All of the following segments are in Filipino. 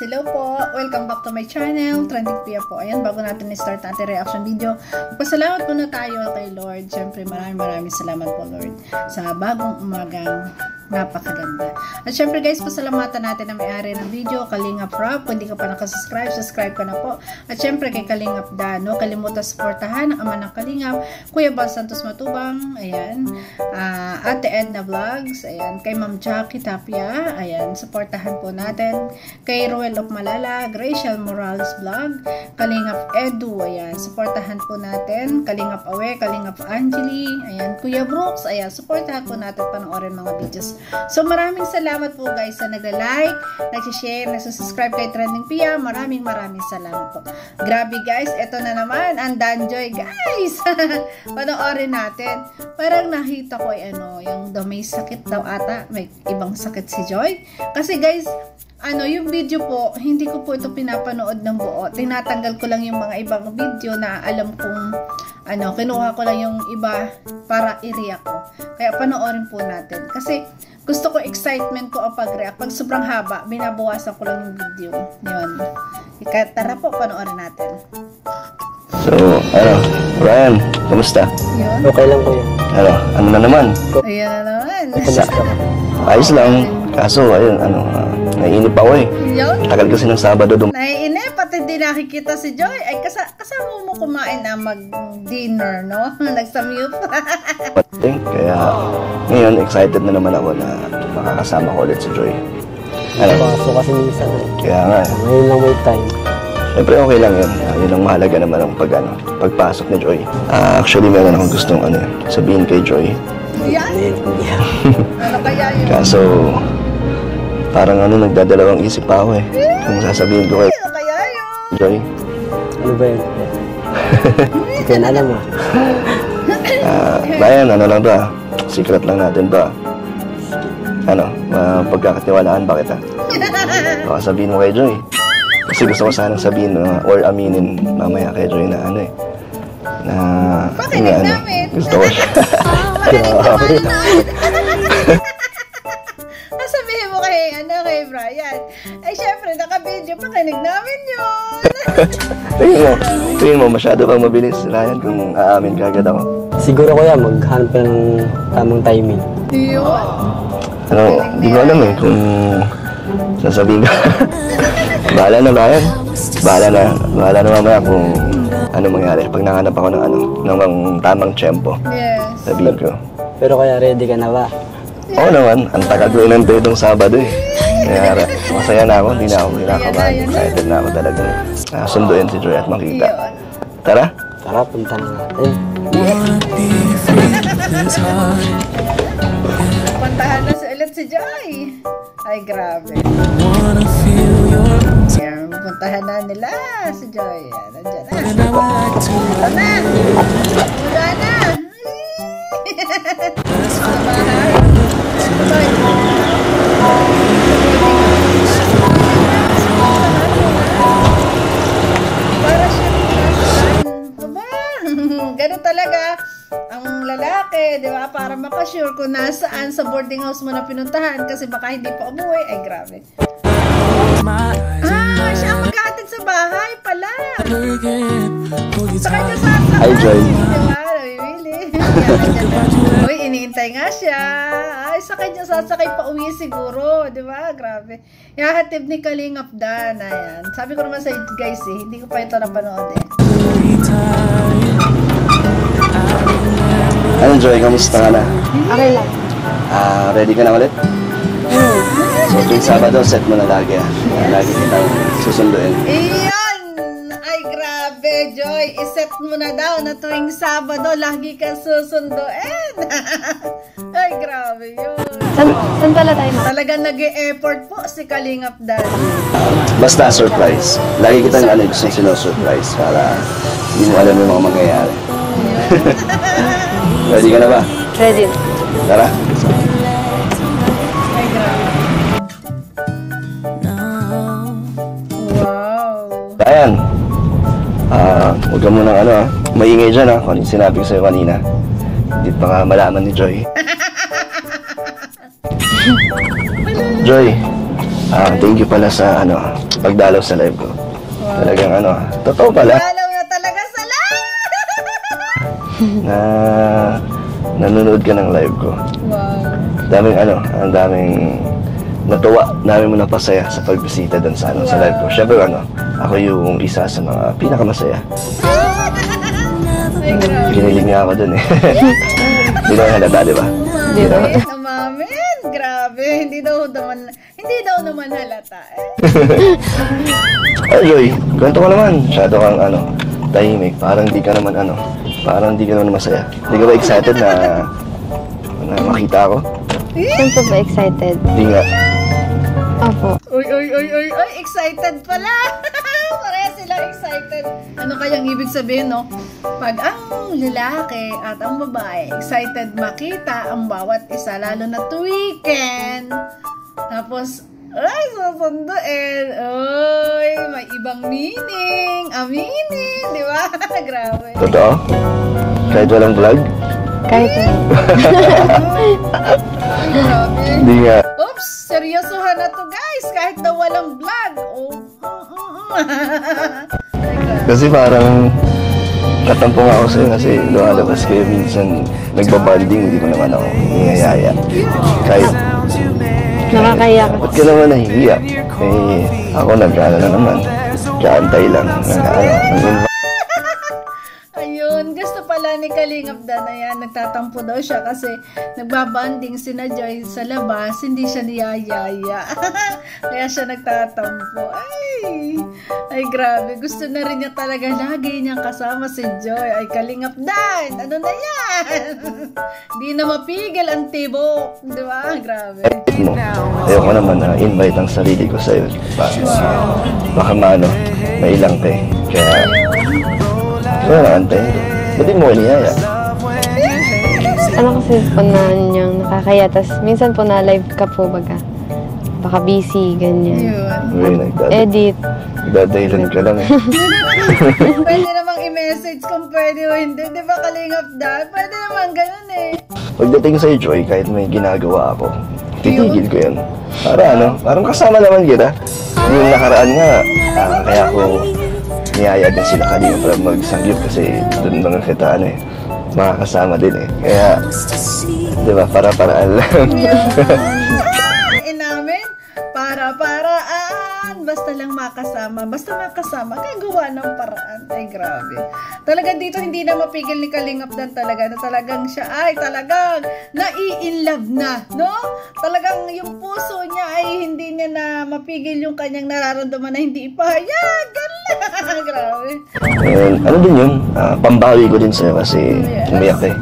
hello po. Welcome back to my channel, Trending Pia po. Ayan, bago natin i-start natin reaction video, magpasalamat muna tayo kay Lord. Siyempre, maraming salamat po, Lord, sa bagong umagang napakaganda. At syempre guys, pasalamatan natin na may-ari ng video, Kalingap Rob. Kung hindi ka pa nakasubscribe, subscribe ka na po. At syempre kay Kalingap Dan, no? Kalimutan suportahan ang ama ng Kalingap, Kuya Bal Santos Matubang, ayan, Ate Edna Vlogs, ayan, kay Ma'am Jackie Tapia, ayan, suportahan po natin. Kay Ruel of Malala, Gracial Morales Vlog, Kalingap Edu, ayan, suportahan po natin. Kalingap Awe, Kalingap Angeli, ayan, Kuya Brooks, ayan, suportahan po natin, panoorin mga videos. So maraming salamat po guys sa nagla-like, nag-share, nag-subscribe kay Trending Pia. Maraming salamat po. Grabe guys, ito na naman ang Danjoy guys. Panoorin natin. Parang nakita ko yung daw may sakit daw ata, may ibang sakit si Joy. Kasi guys, yung video po, hindi ko po ito pinapanood ng buo. Tinatanggal ko lang yung mga ibang video na alam kong kinuha ko lang yung iba para i-react ko. Kaya panoorin po natin. Kasi gusto ko excitement ko ang pag-react. Pag sobrang haba, binabawasan ko lang yung video. Yun. Tara po, panoorin natin. So, Ryan, kamusta? Yun. Okay lang po yun. Ano na naman? Ayan na naman. Ayos lang. Kaso, ayun, naiinip ako eh. Yun. Tagal kasi ng Sabado Naiinip, pati di nakikita si Joy. Ay, kasama mo kumain na mag-dinner, no? Nagsamyup. Kaya, ngayon, excited na naman ako na makakasama ko ulit si Joy. Paso kasi minsan eh. Kaya nga eh. Ngayon lang may time. Siyempre okay lang yun. Yun ang mahalaga naman ang pagpasok ni Joy. Actually, meron akong gustong sabihin kay Joy. Yan? Ano kaya yun? Kaso, parang nagdadalawang isip pa ako eh. Kung sasabihin ko kay Ano kaya yun? Joy. Ano ba yun? Hindi ko yan alam ah. Ryan, lang ba? Secret lang natin ba? Pagkakatiwalaan ba kita? Baka sabihin mo kay Joy. Kasi gusto ko sanang sabihin or aminin mamaya kay Joy na pakinig namin. Gusto ko siya. Pakinig namin. Sabihin mo kay Brian. Ay, syempre, naka-video, pakinig namin yun. Tingin mo, masyado kang mabilis, Ryan, kung aamin ka agad ako. Siguro ko yan, maghanap ka ng tamang timing. Yun. Di ko alam eh, kung sasabihin ka. Bahala na, Ryan. Bahala na mamaya kung ano mangyari. Pag nahanap ako ng tamang tiyempo. Yes. Sabihin ko. Pero kaya ready ka na ba? Oo naman, ang tagal ko inantay itong Sabado eh. Kaya masaya na ako, hindi na ako kinakabahan. Excited na ako talaga. Sunduin si Joy at makita. Tara? Tara, punta na natin. Puntahan na ulit si Joy. Ay, grabe. Ayan, puntahan na nila si Joy. Ayan, nandiyan na. Ito na. Mula na. Sa bahay. Para siya ganun talaga ang lalaki, di ba? Para makasure kung nasaan sa boarding house mo na pinuntahan kasi baka hindi pa umuwi. Ay, grabe. Siya ang maghahatid sa bahay pala. Sa kanya sasakay. Hi, Joy. Diba? Namimili. Uy, iniintay nga siya. Ay, sa kanya sasakay pa uwi siguro. Diba? Grabe. Yahatid ni Kalingap Dan. Ayan. Sabi ko naman sa guys hindi ko pa ito napanood eh. Joy, kamusta ka na? Okay lang. Ready ka na ulit? So, tuwing Sabado, set mo na lagi lagi kitang susunduin. Iyon! Ay, grabe, Joy. Iset mo na daw na tuwing Sabado, lagi kang susunduin. Ay, grabe yun. Saan pala tayo? Talagang nag-e-effort po si Kalingap Dan. Basta surprise. Lagi kitang gusto sino-surprise para hindi mo alam yung mga mangyayari. Ready ka na ba? Ready. Tara. Ay, grabe. Wow. Ayan. Huwag ka munang maingay dyan kung ano sinabi ko sa'yo kanina. Hindi pa nga malaman ni Joy. Joy, thank you pala sa pagdalaw sa live ko. Talagang totoo pala. Dalaw na talaga sa live! Na nanonood ka ng live ko. Wow. Ang daming natuwa, dami mo napasaya sa pagbisita doon sa sa live ko. Syempre ako yung isa sa mga pinakamasaya. Ay, grabe. Kinilig nga ako doon eh. Hindi na halata, di ba? Hindi na. Namamin, grabe. Hindi daw naman halata Ay, Joy, kwento ka naman. Masyado kang tahimik. Parang di ka naman masaya. Hindi ka ba excited na makita ako? Siyempre ba excited? Hindi nga. Opo. Uy, excited pala. Pareha sila excited. Ano kayang ibig sabihin, no? Pag ang lalaki at ang babae excited makita ang bawat isa, lalo na weekend. Tapos, ay, susunduin. Uy, may ibang meaning. Aminin, di ba? Grabe. Totoo? Kahit walang vlog? Kahit Ay, grabe. Hindi nga. Oops, seryosohan na to, guys. Kahit na walang vlog. Oh. Kasi parang katampong ako sa'yo kasi lumalabas kayo minsan nagbabanding, hindi ko naman ako niyayaya. Kahit nakakaya ka. ba't ka naman nahihiya? Ako nag-ano na naman. Kaantay lang. Ayun, gusto pala ni Kalingap Dan na yan. Nagtatampo daw siya kasi nagbabanding sina Joy sa labas. Hindi siya niyayaya. Kaya siya nagtatampo. Ay, grabe. Gusto na rin niya talaga lagi niyang kasama si Joy. Ay, Kalingap Dan, ano na yan? Hindi na mapigil ang tibok. Di ba? Grabe. Ayoko naman na invite ang sarili ko sa'yo. Baka mailang ka eh. Kaya, antay. Ba't di mo niyaya? Ano kasi po na niyang nakakaya. Tapos minsan po na live ka po baga. Baka busy, ganyan. Yun. Edit. Dadahilan ka lang eh. Pwede namang i-message kung pwede o hindi. Di ba, Kalingap Dan? Pwede naman ganun eh. Pagdating sa'yo, Joy, kahit may ginagawa ako, titigil ko yan. Parang kasama naman kita. Yung nakaraan nga, kaya ako niyaya din sila kanina para magsanggip kasi doon mga kita makakasama din eh. Kaya, di ba, para-paraan lang. Inamin, para-paraan. Basta lang makasama. Basta makasama, gagawa ng paraan. Ay, grabe. Talagang dito hindi na mapigil ni Kalingap Dan talaga na talagang siya ay talagang nai-inlove na, no? Talagang yung puso niya ay hindi niya na mapigil yung kanyang nararamdaman na hindi ipahayag. Grabe. Ano din yun? Pambawi ko din sa'yo kasi umiyak eh.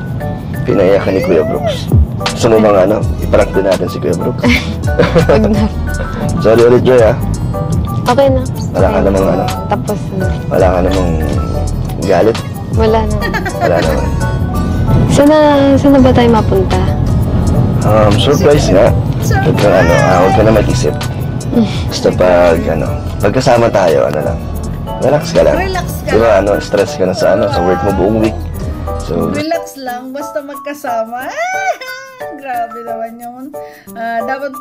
Pinaiyak ka ni Kuya Brooks. Gusto mo bang iprank din natin si Kuya Brooks? Wag na. Sorry ulit, Joy Okay na. Wala ka namang Tapos na. Wala ka namang galit? Wala na. Wala naman. Saan na ba tayo mapunta? Surprise nga. Huwag ka na mag-isip. Basta pagkasama tayo, relax ka lang. Relax ka. Diba, stress ka na sa work mo buong week. So, relax lang, basta magkasama. Grabe naman yun. Dapat,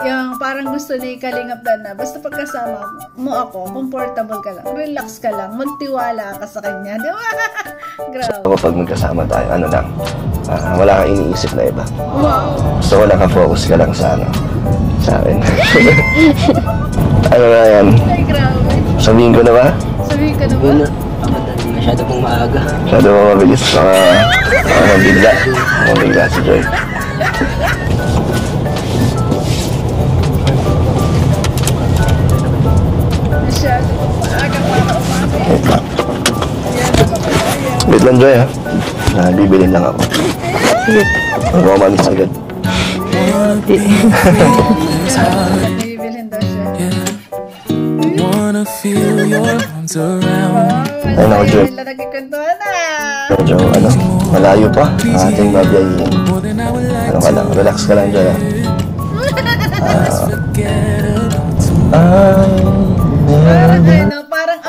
yung parang gusto ni Kalingap Dan na, basta pagkasama mo ako, comfortable ka lang, relax ka lang, magtiwala ka sa kanya. Di ba? Grabe. kapag magkasama tayo, wala kang iniisip na iba. Wow. Gusto ko nakafocus ka lang sa akin. Ano na yan? Ay, grabe. Sabihin ko na ba? Sabihin ka na ba? Masyado pong maaga. Masyado mo mabilis. Mabigla. Mabigla si Joy. Masyado pa maaga para umamin. Wait lang, Joy, ha? Bibilin lang ako. Sige. Ako manis agad. Bibilhin daw siya. Wanna feel your arms around. Ayun ako, Joy. Sila nagkikwentuhan na. Medyo, malayo pa. Ating babiyahin. More than I would like Ka lang, relax ka lang, Joy, ha? forget about Parang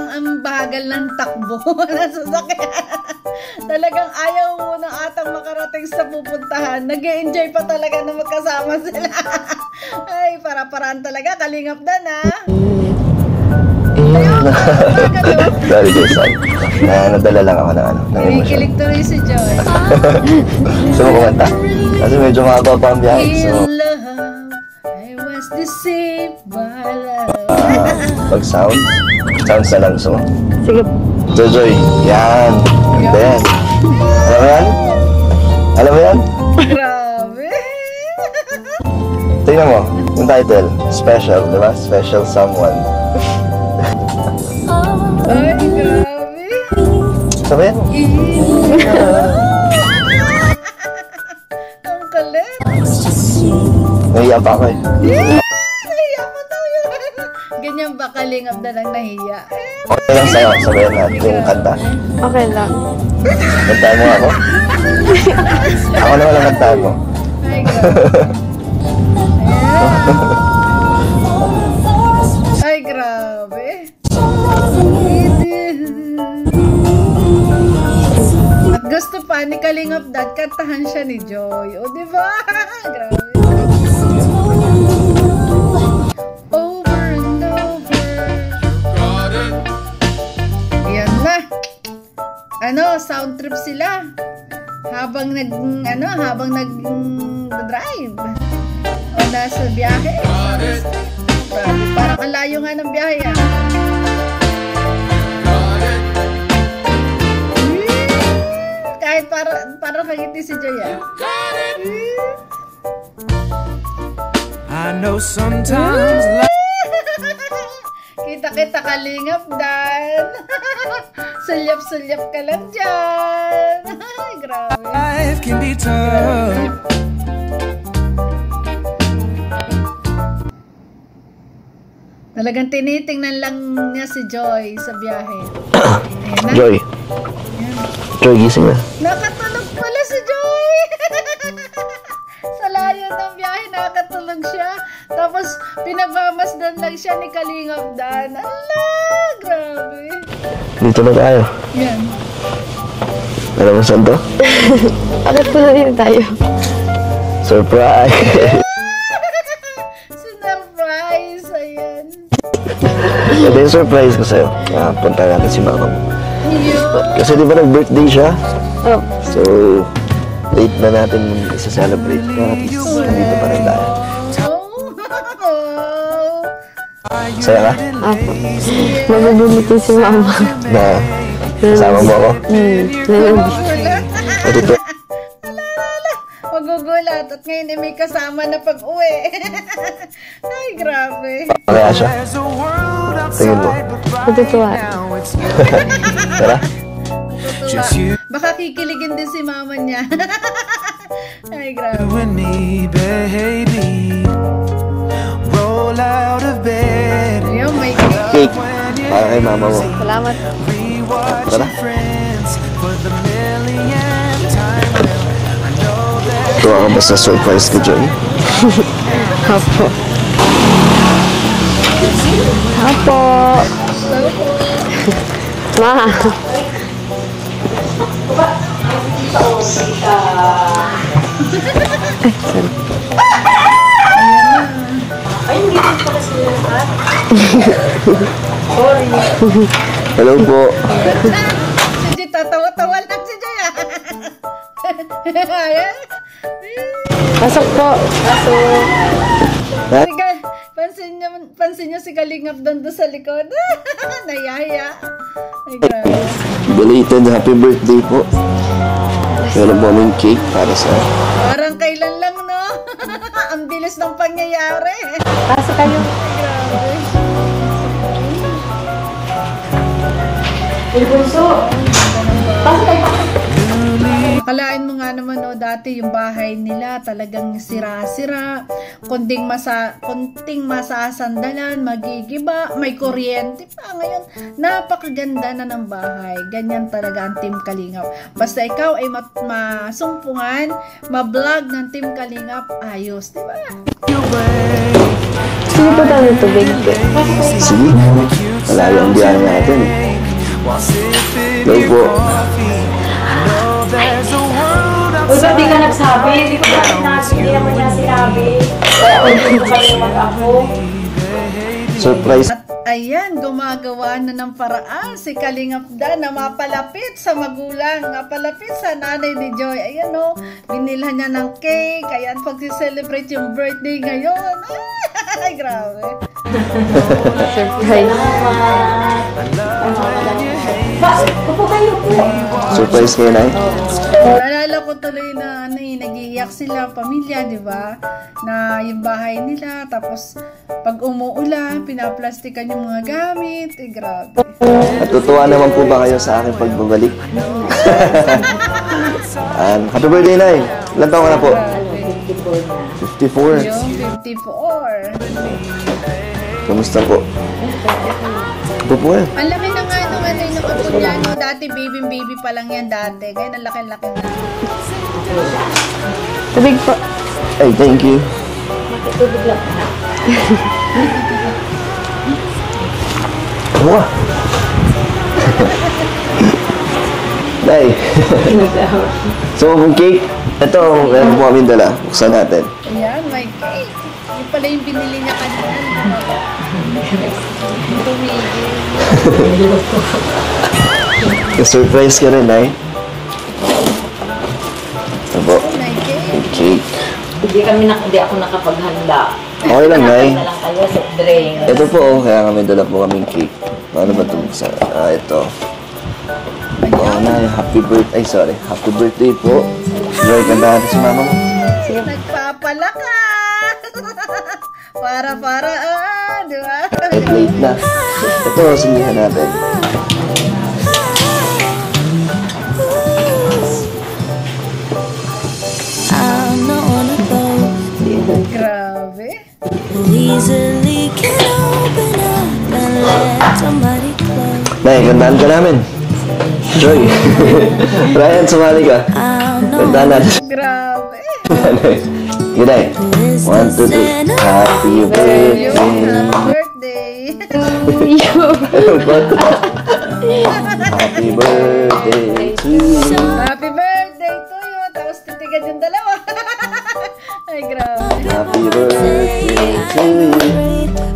ang bahaga bagal ng takbo ng sasakyan. Talagang ayaw mo na atang makarating sa pupuntahan. Nag-e-enjoy pa talaga na magkasama sila. Ay, para-paraan talaga. Kalingap Dan, ha? Sorry, Jason. Nadala lang ako ng emosyon. Kikilig tuloy si Joy. Gusto mo kumanta? Kasi medyo mahaba pa ang biyahe. So, In love, I was deceived by love. pag sounds na lang. So, Sige. Joy, yan. Ganda yan. Alam mo yan? Alam mo yan? Grabe. Tingnan mo, yung title, Special, di ba? Special Someone. Ay, grabe. Sabi yan? Ang kulit. Nahiya pa ako eh. Nahiya pa daw yun. Ganyan ba kalingap na lang nahiya? Okay lang sa'yo, sabihin natin yung kanta. Okay lang. Kantaan mo ako? Ako naman ang kantaan mo. Ay, grabe. Ay, grabe. At gusto pa ni Kalingap Dad, kantahan siya ni Joy. O, diba? Grabe. Over and over. Yan na. Sound trip sila. Habang nag-drive. O nasa biyahe. Grabe, parang ang layo nga ng biyahe, ah. Kahit parang kagiti si Joy, ah. I know sometimes life Kita-kita Kalingap Dan. Sulyap-sulyap ka lang dyan. Ay, grabe. can be tough. Talagang tinitingnan lang niya si Joy sa biyahe. Ayan na. Joy. Joy, gising na. Nakatulog pala si Joy! Sa layo ng biyahe, nakatulog siya. Tapos, pinagmamasdan lang siya ni Kalingap Dan. Ala, grabe. Dito na tayo. Yan. Alam mo saan to? Bakit po na rin tayo? Surprise! Surprise! Ayan. Ito yung surprise ko sa'yo. Punta natin si mama mo. Yun. Kasi di ba nag-birthday siya? Oh. So, late na natin isa-celebrate. Kaya at least, nandito pa rin tayo. Oh. Saya ka? Apo. Mabubulitin si mama. Na kasama mo ako? Magugulat. Ito. Magugulat. At ngayon may kasama na pag-uwi. Ay, grabe. Kaya siya. There's a world Tingin mo. outside, but Natutuwa. right now it's Tara. just you Baka kikiligin din si mama niya. Ay, grabe. and me, baby. Roll out of bed. Ayun, may cake. Cake. Para kay mama mo. Salamat. Rewatch Tara. your friends for the millionth time. I know that Ito ako basta surprise ko, Joy. Apo. Apo. Ma. Hello po. Si Joy, tatawa-tawa lang si Joy, ah. Ayan. Pasok po. Pasok. Sige, pansin niyo si Kalingap doon sa likod. Nayaya. Ay, grabe. Belated happy birthday po. Meron po aming cake para sa... Parang kailan lang, no? Ang bilis ng pangyayari. Pasok kayo. Grabe. Akalain mo nga naman, no, dati yung bahay nila talagang sira-sira, konting masasandalan, magigiba, may kuryente pa. Ngayon, napakaganda na ng bahay. Ganyan talaga ang Team Kalingap. Basta ikaw ay masumpungan, ma-vlog ng Team Kalingap, ayos, di ba? Sino po tayo ng tubig? Sige. Malayo ang biyahe natin. while sipping Hello your po. coffee. I know there's a world Uy, outside. ba't di ka nagsabi? Hindi ko ba sinabi? Hindi naman niya sinabi. Kaya ulit ko kami mag-ako. Surprise. At ayan, gumagawa na ng paraan si Kalingap Dan na mapalapit sa magulang, mapalapit sa nanay ni Joy. Ayan o, binilhan niya ng cake. Ayan, pag-celebrate yung birthday ngayon. Ay, grabe. Surprise. Upo kayo po. Surprise kayo, Nay. Naalala ko tuloy na nag-iiyak sila, pamilya, di ba? Na yung bahay nila, tapos pag umuulan, pinaplastikan yung mga gamit. Eh, grabe. Natutuwa naman po ba kayo sa aking pagbabalik? Happy birthday, Nay. Ilan taon ka na po? 54. Yung 54. Kamusta po? Ito po eh. Ang laki na nga nung ano yung apo niya, no? Dati baby pa lang yan dati. Ngayon ang laki-laki na. Tubig po. Ay, thank you. Tubig lang. Ano ka? Nay. So, kung cake, ito, meron po kami dala. Buksan natin. Ayan, may cake. Yung pala yung binili niya kanina. Tumigil. Surprise ka rin, Nay. Ito po. May cake. Yung cake. Hindi ako nakapaghanda. Okay lang, Nay. Na lang kayo sa drink. Ito po, oh, kaya kami dala po kaming cake. Paano ba ito? Ito. Oh, Nay, happy birthday. Ay, sorry. Happy birthday po. Joy, kanta natin si mama mo. Nagpapalakas! Para, di ba? Late na. Ito, sindihan natin. I'm not one of those Grabe. who easily can open up and let somebody close. Nay, kantahan ka namin. Joy. Ryan, sumali ka. I'm not Kantahan natin. Grabe. Good night. 1, 2, 3. Happy birthday. Happy birthday. Happy birthday to you. Happy birthday to you. Tapos titigan yung dalawa. Ay, grabe. Happy birthday to you.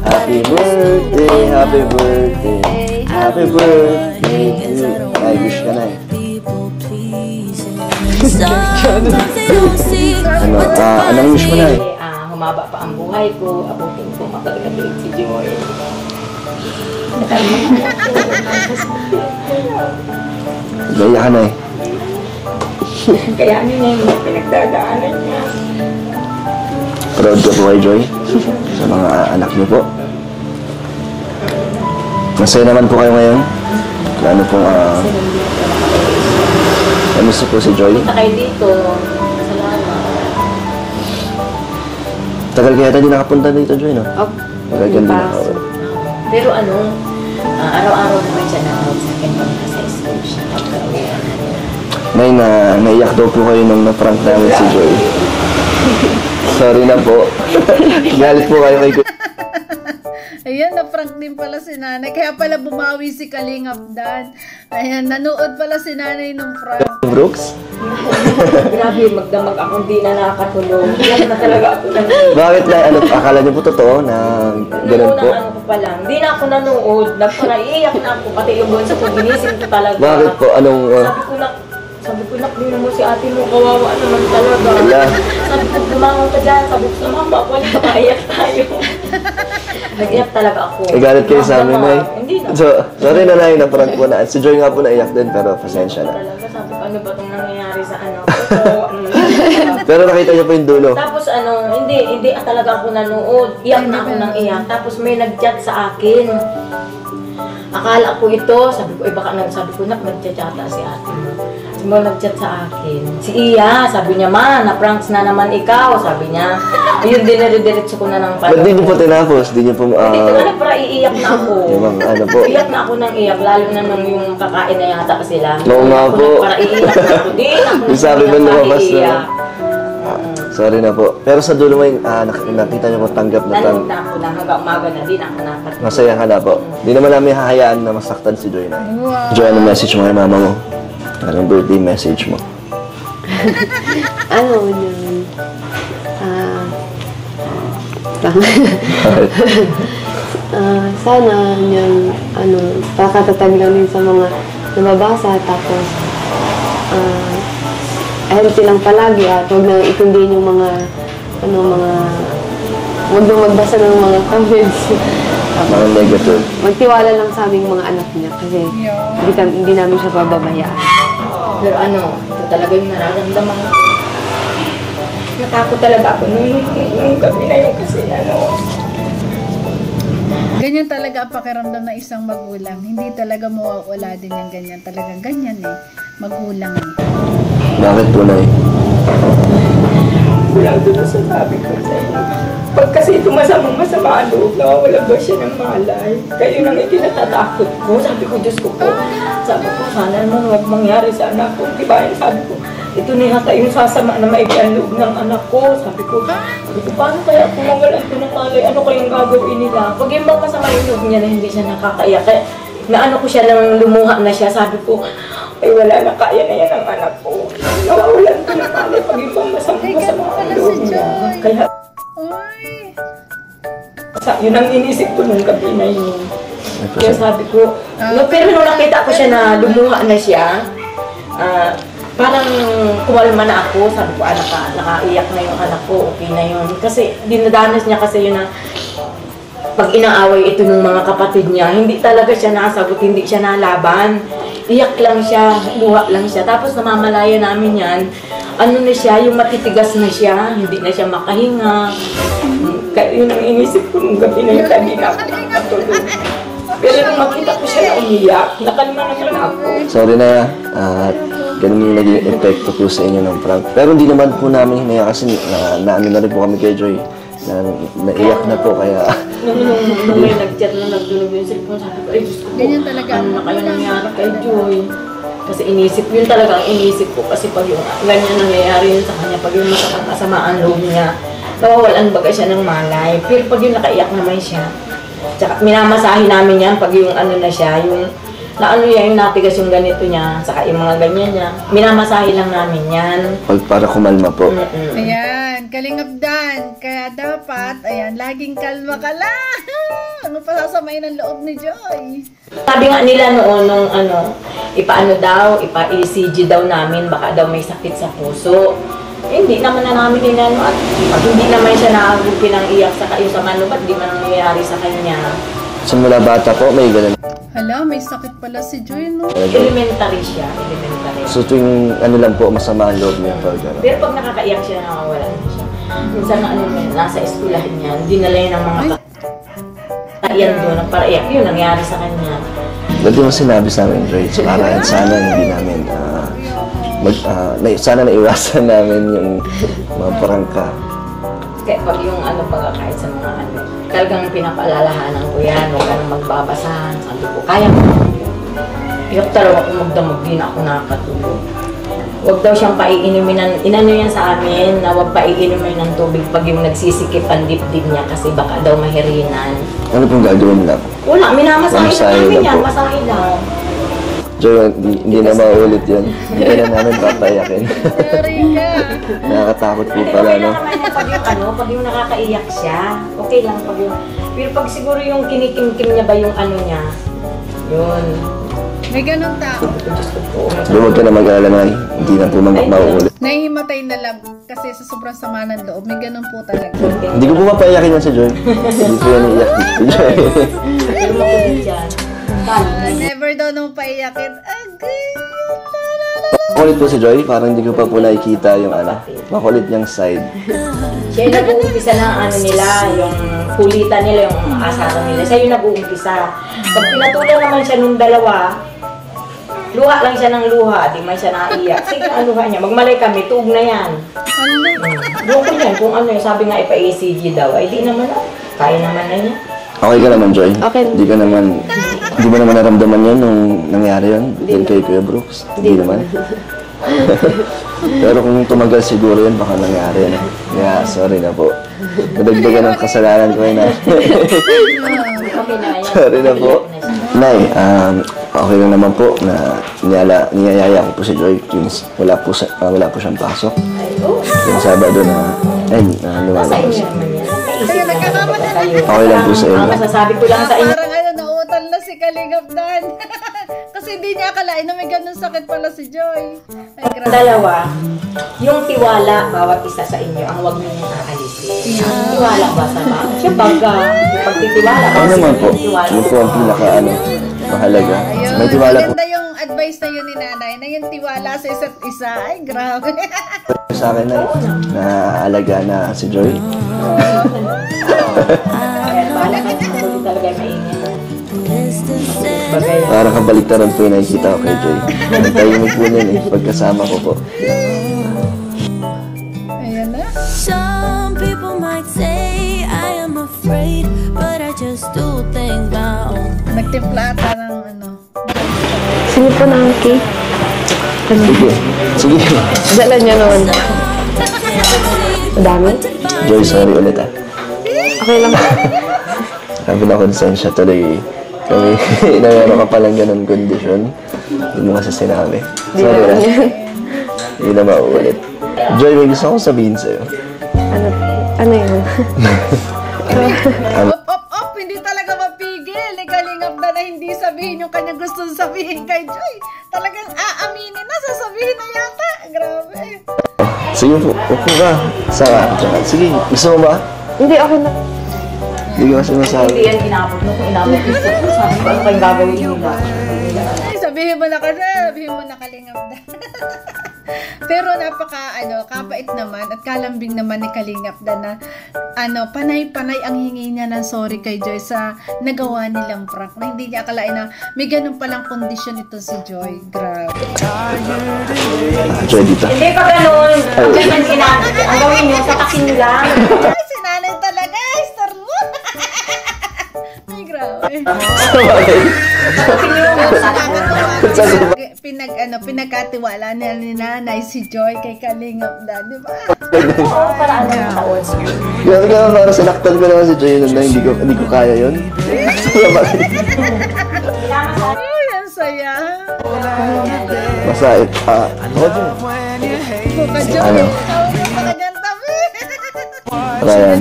Happy birthday, happy birthday. Happy birthday to you. Ay, wish ka na eh. people pleasing. Sometimes they don't see what the Anong wish mo na eh? Humaba pa ang buhay ko. Abutin ko makakatuloy si Joy. Gaya ka na eh. Kaya ano na yung mga pinagdadaanan niya. Proud ka po kay Joy sa mga anak niyo po. Masaya naman po kayo ngayon. Lalo pong kamusta po si Joy? Punta kayo dito. Salamat. Tagal kaya tayo di nakapunta dito, Joy, no? Oh, Tagal ka di nakapunta. Pero ano, araw-araw naman siya na-out sa akin pag nasa school siya. Nay, naiyak daw po kayo nung na-prank namin si Joy. Sorry na po. Galit po kayo kay Ayan, na-prank din pala si nanay. Kaya pala bumawi si Kalingap Dan. Ayan, nanood pala si nanay nung prank. Brooks. Grabe, magdamag ako, hindi na nakakatulog. Yan na talaga ako na. Bakit na, akala niyo po totoo na ganun po? Ano ko pa lang, hindi na ako nanood. Naiiyak na ako, pati yung bunso ko, ginising ko talaga. Bakit po? Anong... Sabi ko, nakbino mo si ate mo, kawawa naman talaga. Wala. Sabi ko, bumangon ka dyan. Sabi ko, mama, wala ka, maiyak tayo. Nag-iyak talaga ako. Galit kayo sa amin, Nay. Hindi na. So, sorry na, Nay, na-prank po na. Si Joy nga po naiyak din, pero pasensya na. Talaga, sabi ko, ano ba itong nangyayari sa ano? Ano Pero nakita niyo po yung dulo. Tapos hindi talaga ako nanood. Iyak na ako ng iyak. Tapos may nag-chat sa akin. Akala ko ito, sabi ko, sabi ko, nag-chat-chata si ate mo. Sabi mo, nag-chat sa akin. Si Iya, sabi niya, ma, na-pranks na naman ikaw, sabi niya. Ayun, dinire-diretso ko na ng pala. Ba't di niyo po tinapos? Di niyo po... Hindi ko na para iiyak na ako. Yung ano po? Iyak na ako ng iyak, lalo na nung yung kakain na yata sila. Oo nga po. Para iiyak na ako din. Yung sabi mo lumabas na. Sorry na po. Pero sa dulo mo yung nakita niyo po tanggap na Nanood na ako na hanggang umaga na din ako nakatulog. Masaya ka na po. Di naman namin hahayaan na masaktan si Joy na. Joy, anong message mo kay mama mo? Anong birthday message mo? Ano yun? Sana yung pakatatag lang din sa mga nababasa, tapos healthy lang palagi at huwag na itindihin yung mga huwag na magbasa ng mga comments. Mga negative. Magtiwala lang sa aming mga anak niya kasi hindi namin siya pababayaan. Pero ito talaga yung nararamdaman ko. Natakot talaga ako nung gabi na yun kasi Ganyan talaga ang pakiramdam ng isang magulang. Hindi talaga mawawala din yung ganyan. Talagang ganyan magulang Bakit po, Nay? Kulang doon sa sabi ko sa inyo. Pag kasi masama ang loob, nawawalan ba siya ng malay? Kaya yun ang itinatatakot ko. Sabi ko, Diyos ko po. Sabi ko, sana naman huwag mangyari sa anak ko. Diba yun, sabi ko, ito na yata yung sasama na maibigan loob ng anak ko. Sabi ko, paano kaya kung mawalan ko ng malay? Ano kayang gagawin nila? Pag yung bang masama yung loob niya na hindi siya nakakaiyak, kaya naano ko siya nang lumuha na siya. Sabi ko, ay wala na, kaya na yan ang anak ko. Nawawalan ko ng malay pag yung bang masama ang loob niya. Kaya, yun ang inisip ko nung gabi na yun. Kaya sabi ko, pero nung nakita ko siya na lumuha na siya, parang kumalma na ako. Sabi ko, nakaiyak na yung anak ko, okay na yun. Kasi dinadanas niya kasi yun na pag inaaway ito ng mga kapatid niya, hindi talaga siya nasagot, hindi siya nalaban. Iyak lang siya, luha lang siya. Tapos namamalaya namin yan, na siya, yung matitigas na siya, hindi na siya makahinga. Kaya yun ang inisip ko nung gabi na yun, hindi na ako nakatulog. Pero nung makita ko siya na umiyak, nakalma naman ako. Sorry na, ganun yung naging epekto po sa inyo ng prank. Pero hindi naman po namin hinaya kasi naano na rin po kami kay Joy. Naiyak na po, kaya... Nung may nag-chat na nagdunog yung cellphone, sabi ko, ay Diyos ko, ganyan talaga. Ano na kaya nangyari kay Joy? Kasi yun talaga ang inisip ko. Kasi pag yung ganyan nangyayari yun sa kanya, pag yung masama ang loob niya, nawawalan baga siya ng malay. Pero pag yung nakaiyak naman siya, tsaka minamasahin namin yan pag yung na siya, yung yung natigas yung ganito niya, saka yung mga ganyan niya, minamasahin lang namin yan. Para kumalma po. Ayan, Kalingap Dan. Kaya dapat, laging kalma ka lang. Ano pa sasamayin ang loob ni Joy? Sabi nga nila noon, ipa-ECG daw namin, baka daw may sakit sa puso. Hindi naman na namin at pag hindi naman siya nakagupi ng iyak sa kayo sa ba't di man nangyayari sa kanya. So mula bata po, may ganun. Hala, may sakit pala si Joy, no? Elementary siya, elementary. So tuwing lang po, masama ang loob niya pag gano'n. Pero pag nakakaiyak siya, nakawala na siya. Minsan nasa eskulahan niya, dinala niya ng mga kaiyan doon, para iyak. Yun, nangyari sa kanya. Dati mo sinabi sa amin, Joy, so sana hindi namin, sana naiwasan namin yung mga prangka. Kaya pag yung pagkakait sa mga talagang pinapaalalahanan ko yan, huwag ka nang magbabasahan. Sabi ko, kaya mo. Iyak talaga kung magdamag din ako nakakatulog. Huwag daw siyang paiinumin yan sa amin, na huwag paiinumin ng tubig pag yung nagsisikip ang dibdib niya kasi baka daw mahirinan. Ano pong gagawin lang? Wala, minamasahe na namin yan, po. masahe lang. Joy, hindi na maulit yan. Hindi ka na namin papayakin. Sorry ka. Nakakatakot po pala, no? Pag yung nakakaiyak siya, okay lang pag yung... Pero pag siguro yung kinikim-kim niya ba yung niya, yun. May ganun tao. Huwag ka na mag-alala, Nay. Hindi na po mauulit. Nahihimatay na lang kasi sa sobrang sama ng loob. May ganun po talaga. Hindi ko po mapayakin yan si Joy. Hindi po yan iiyak si Joy. Pero makulit yan. Never daw nung paiyakin. Makulit po si Joy, parang hindi ko pa po nakikita yung makulit niyang side. Siya yung nag-uumpisa ng nila, yung kulitan nila, yung asaran nila. Siya yung nag-uumpisa. Pag pinatulan naman siya nung dalawa, luha lang siya ng luha, di man siya naiyak. Sige, ang luha niya. Magmalay kami, tuog na yan. Doon ko yan, kung sabi nga ipa-ECG daw, ay di naman kaya naman na niya. Okay ka naman, Joy? Okay. Hindi mo naman naramdaman yun nung nangyari yun? Din kay Kuya Brooks? Hindi naman? Pero kung tumagal siguro yun, baka nangyari na. Yeah, sorry na po. Nadagdagan ng kasalanan ko na. Okay na yan. Sorry na po. Nay, okay lang naman po na niyayaya ko po si Joy. Wala po siyang pasok. Yung Sabado na, lumalabas. Kaya nagkakamat na. Okay lang po sa inyo. Masasabi ko lang sa inyo. Parang nauutal na si Kalingap Dan. Kasi hindi niya akalain na may ganun sakit pala si Joy. Ay, grabe. Dalawa, yung tiwala bawat isa sa inyo ang huwag niyo aalisin. Tiwala ba sa ba? Siya yung pagtitiwala. Ano naman po? Yun po ang mahalaga. Ayun, May tiwala po. maganda yung advice na yun ni nanay, na yung tiwala sa isa't isa. Ay, grabe. Sa akin na alaga na si Joy. Kaya talaga maingin. Parang kabaliktaran po yung nakikita ko kay Joy. Nagtahimik po nun pagkasama ko po. Ayan na. Some people might say I am afraid, but I just do things my own. Nagtimpla ata ng Sige po ng cake. Sige. Dala niya noon. Madami? Joy, sorry ulit Okay lang. Sabi na konsensya tuloy. Kami, meron ka palang ganun kondisyon. Hindi mo kasi sinabi. Sorry na. Hindi na mauulit. Joy, may gusto akong sabihin sa'yo. Ano yun? Op, hindi talaga mapigil. Kalingap na hindi sabihin yung kanya gusto sabihin kay Joy. Talagang aaminin na, sasabihin na yata. Grabe. Sige po, upo ka. Saka, sige, gusto mo ba? Hindi, ako na. Hindi ko kasi masabi. Hindi yan inabot mo. Kung inabot mo, sabi ko ano kayong gagawin nila. Ay, sabihin mo na kasi, sabihin mo na Kalingap na. Pero kapait naman at kalambing naman ni Kalingap na panay-panay ang hingi niya ng sorry kay Joy sa nagawa nilang prank na hindi niya akalain na may ganun palang kondisyon ito si Joy. Grabe. Joy, dito. Hindi pa ganun. Ang ganyan ginagawa. Ang gawin nyo, satakin nyo lang. Ay, si nanay talaga, star mo. Ay, grabe. Satakin nyo lang. Pinagkatiwala niya ni nanay si Joy kay Kalingap na, di ba? Oo, para ano yung taon. Grabe ka naman, parang sinaktan ko naman si Joy nun na hindi ko kaya yun. Ay, ang saya. Masait. Ako din. Buka Joy. Ano? Tawag mo sa kanyang tabi. Ryan.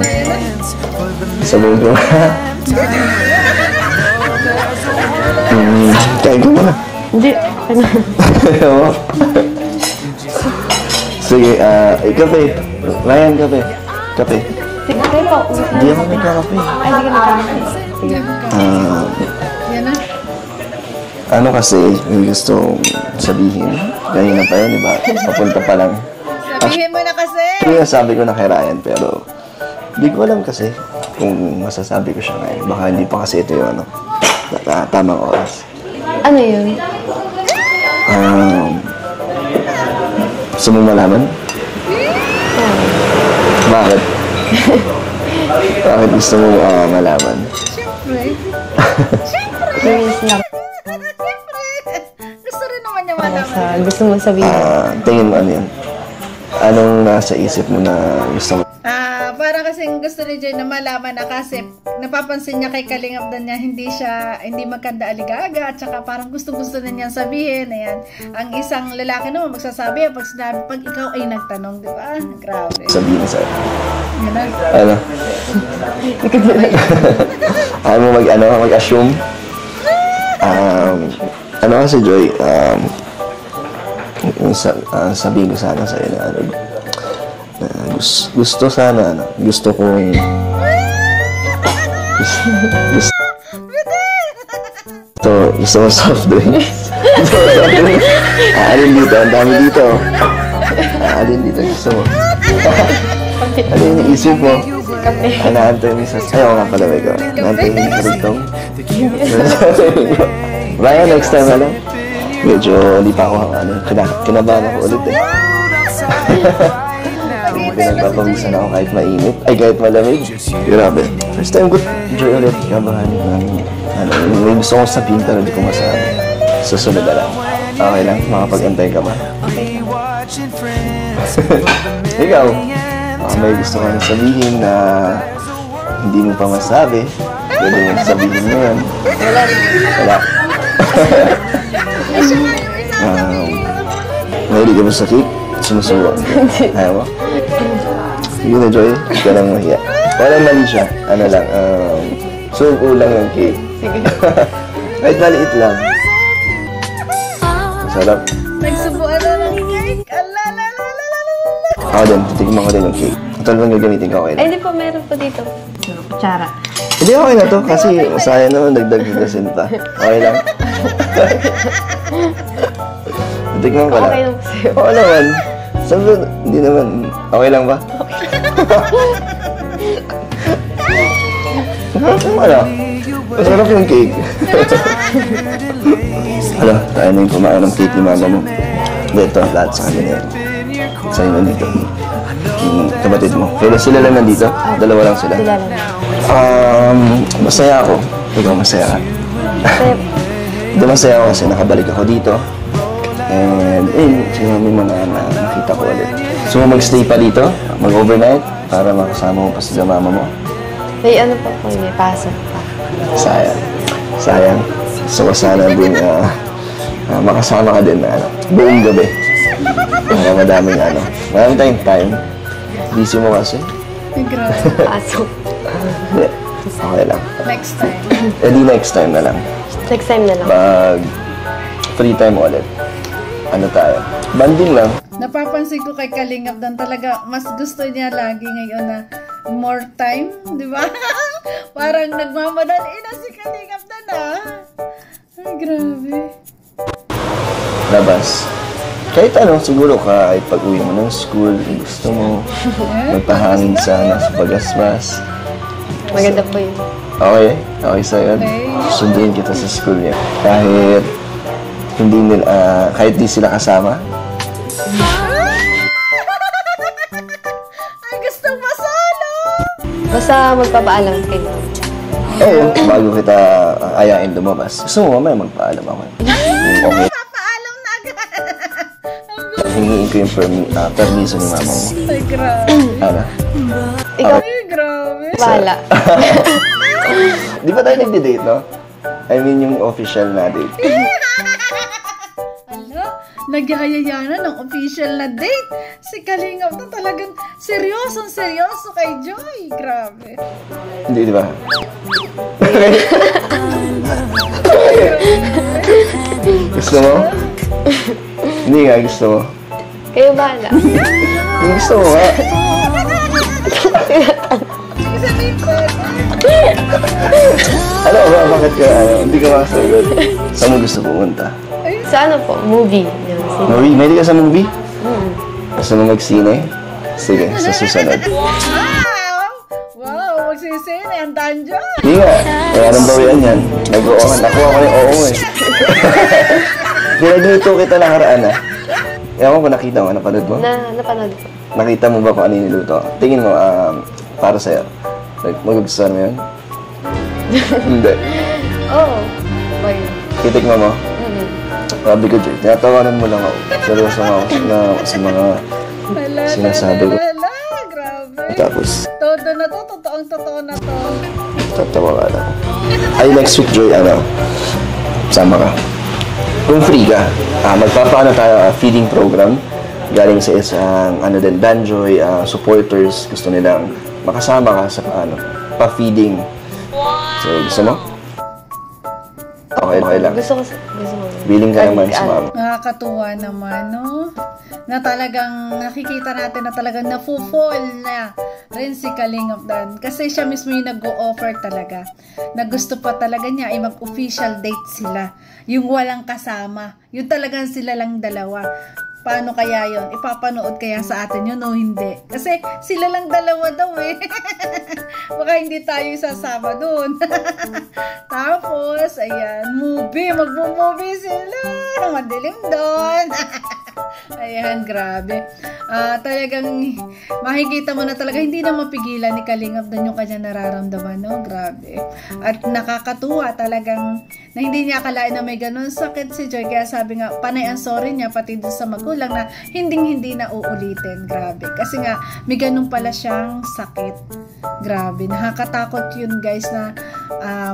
Sabihin ko. Kain ko muna. Hindi. Oo. Sige, kape. Ryan, kape. Kape. Sige po. Hindi ako nagkakape. Ay, hindi ka nagkakape. Sige. Yan na. Ano kasi, may gusto sabihin. Kanina pa yun, diba? Papunta pa lang. Sabihin mo na kasi. Yung sabi ko na kay Ryan, pero hindi ko alam kasi kung masasabi ko siya ngayon. Baka hindi pa kasi ito yung tamang oras. Ano yun? Gusto mo malaman? Bakit? Bakit gusto mo malaman? Siyempre. Curious lang. Siyempre. Gusto rin naman niya malaman. Gusto mo sabihin? Tingin mo ano yun? Anong nasa isip mo na gusto mo? Parang kasing gusto ni Joy na malaman na kasi napapansin niya kay Kalingap na niya hindi magkanda aligaga at saka parang gusto na niyang sabihin. Ayan. Ang isang lalaki naman magsasabi pag ikaw ay nagtanong, di ba? Grabe. Sabihin sa'yo. Yan na. Ano? Ayaw mo mag-assume? Ano kasi Joy, sabihin ko sana sa'yo na gusto kong gusto mo soft drinks. Alin dito, ang dami dito. Alin dito gusto mo. Ano yung isip mo? Naantay mo sa ayaw nga pala ko. Naantay mo sa rugtong. Ryan, next time alam. Medyo hindi pa ako kinabahan ako ulit eh. Pinagpapawisan ako kahit mainit, kahit malamig. Grabe. First time ko, Joy ulit, kabahan. May gusto kong sabihin pero hindi ko masabi. Susunod na lang. Okay lang, makapag-antay ka ba? be watching friends. Ikaw, may gusto kang sabihin na hindi mo pa masabi. Pwede mo sabihin mo yan. Wala. Mahilig ka ba sa cake? Sumusubo. Ayaw mo? Sige na, Joy. Hindi ka lang mahiya. Wala mali siya. Ano lang, suko lang yung cake. Kahit maliit lang. Sarap. Nagsubuan na ng cake. Alalalala. Ako din, titigman ko din yung cake. Ito lang gagamitin ko, okay Ay, lang. hindi po, meron po dito. Kutsara. Hindi, okay na to kasi masaya naman, dagdag gasin pa. Okay lang. Titigman ko lang. Okay lang po sa'yo. Oo naman. Sabi ko, hindi naman. Okay lang ba? Wala. Masarap yung cake. Hala, tayo na yung kumain ng cake ni mama mo. Dito, lahat sa kanya na yan. Sa inyo dito. Kapatid mo. Kaya sila lang nandito? Dalawa lang sila? Sila lang. Masaya ako. Ikaw masaya ka. Hindi masaya ako kasi nakabalik ako dito. And, sinabi mo na nakita ko ulit. So, mag-stay pa dito? Mag-overnight? Para makasama mo pa sila mama mo? May ano pa po, may pasok pa. Sayang. Sayang. So, sana din makasama ka din na buong gabi. Madaming Marami tayong time. Busy mo kasi. Ay, grabe. Pasok. Hindi. Okay lang. Next time. Di next time na lang. Next time na lang. Mag free time ulit. Ano tayo? Banding lang. Napapansin ko kay Kalingap Dan talaga, mas gusto niya lagi ngayon na more time, di ba? Parang nagmamadali na si Kalingap Dan Ay, grabe. Labas. Kahit siguro kahit pag-uwi mo ng school, gusto mo magpahangin sana sa Pagasmas. Maganda po yun. Okay? Okay sa'yo. Sunduin kita sa school niya. Kahit kahit di sila kasama. Ay, gusto masalo! Basta magpapaalam kayo. Oo, bago kita ayain lumabas. Gusto mo mamaya magpaalam ako. Okay. Papaalam na agad. Hingiin ko yung permiso ni mama mo. Ay, grabe. Ano? Ikaw, Ay, grabe. bahala. Di ba tayo nagde-date, no? I mean, yung official na date. Nagyayaya na ng official na date. Si Kalingap na talagang seryoso kay Joy. Grabe. Hindi, di ba? Gusto mo? Hindi nga, gusto mo. Kayo bahala. Yung gusto mo nga. Sabihin ko. Ano ba? Bakit ka, hindi ka makasagot? Saan mo gusto pumunta? Sa ano po? Movie. Movie? May ka sa movie? Gusto mo mag-sine? Sige, sa susunod. Wow, magsisini. Ang tanjo. Hindi nga. Kaya anong bawian yan? Nag-oo-an. Nakuha ko yung oo eh. Pinagluto kita nakaraan Ewan ko nakita mo. Napanood mo? Napanood po. Nakita mo ba kung ano yung niluto? Tingin mo, para sa'yo. Magugustuhan mo yun? Hindi. Oo. Boy. Titikman mo? Sabi ko, Joy, tinatawanan mo lang ako. Seryoso nga ako sa mga sinasabi ko. Grabe. Tapos, Todo na to, totoong-totoo na to. tatawa ka lang. Ay, next week, Joy, sama ka. Kung free ka, magpapaano tayo feeding program. Galing sa isang, Danjoy, supporters. Gusto nilang makasama ka sa, pa-feeding. So, gusto mo? Okay lang. Gusto mo. Billing ka naman sa mama. Nakakatuwa naman, no? Na talagang nakikita natin na talagang nafu-fall na rin si Kalingap Dan. Kasi siya mismo yung nag-o-offer talaga. Na gusto pa talaga niya ay mag-official date sila. Yung walang kasama. Yung talagang sila lang dalawa. Paano kaya yon? Ipapanood kaya sa atin yun o hindi? Kasi sila lang dalawa daw eh. Baka hindi tayo sasama dun. Tapos, ayan, magmo-movie sila. Madilim doon. Ayan, grabe. Talagang makikita mo na talaga hindi na mapigilan ni Kalingap doon yung kanya nararamdaman, no? Grabe. At nakakatuwa talagang na hindi niya akalain na may ganun sakit si Joy. Kaya sabi nga, panay ang sorry niya pati doon sa magulang na hindi na uulitin. Grabe. Kasi nga, may ganun pala siyang sakit. Grabe. Nakakatakot yun guys na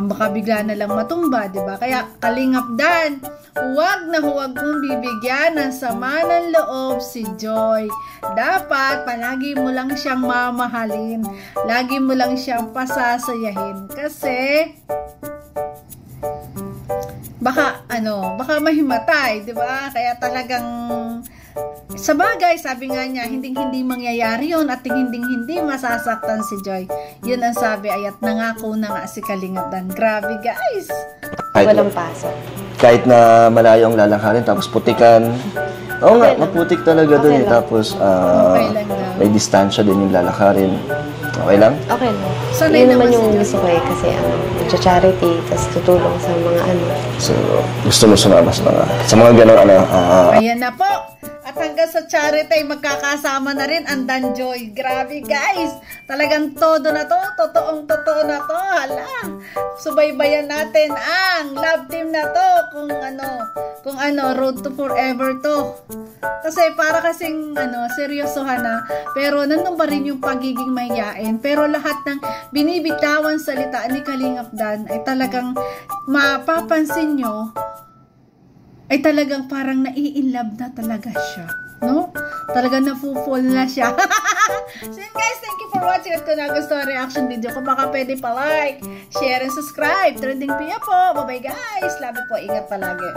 baka bigla na lang matumba, diba? Kaya Kalingap Dan, huwag na huwag mong bibigyan ng sama ng loob si Joy. Dapat palagi mo lang siyang mamahalin. Lagi mo lang siyang pasasayahin. Kasi baka mahimatay, 'di ba? Kaya talagang sa bagay, sabi nga niya, hindi mangyayari yun at hindi masasaktan si Joy. Yun ang sabi, at nangako na nga si Kalingap Dan. Grabe guys! Walang pasok. Kahit na malayo ang lalakarin, tapos putikan. Oo nga, Okay lang. maputik talaga dun eh. Okay lang. Tapos, Okay lang daw. may distansya din yung lalakarin. Okay lang? Okay lang. Sanay Yun naman naman yung sila. gusto ko eh, kasi charity, tapos tutulong sa mga So, gusto mo sumama sa mga ganong Ayan na po! At hanggang sa charity, magkakasama na rin ang Dan Joy. Grabe guys! Talagang todo na to, totoong-totoo na to. Hala! Subaybayan natin ang love team na to kung road to forever to. Kasi para kasing seryosohan na, pero nandun pa rin yung pagiging mahiyain. Pero lahat ng binibitawan salita ni Kalingap Dan ay talagang mapapansin nyo ay talagang parang nai-inlove na talaga siya. No? Talagang na-fall na siya. So yun guys, thank you for watching. At kung nagustuhan ang reaction video ko, baka pwede pa like, share, and subscribe. Trending Pia po. Bye-bye guys. Love you po. Ingat palagi.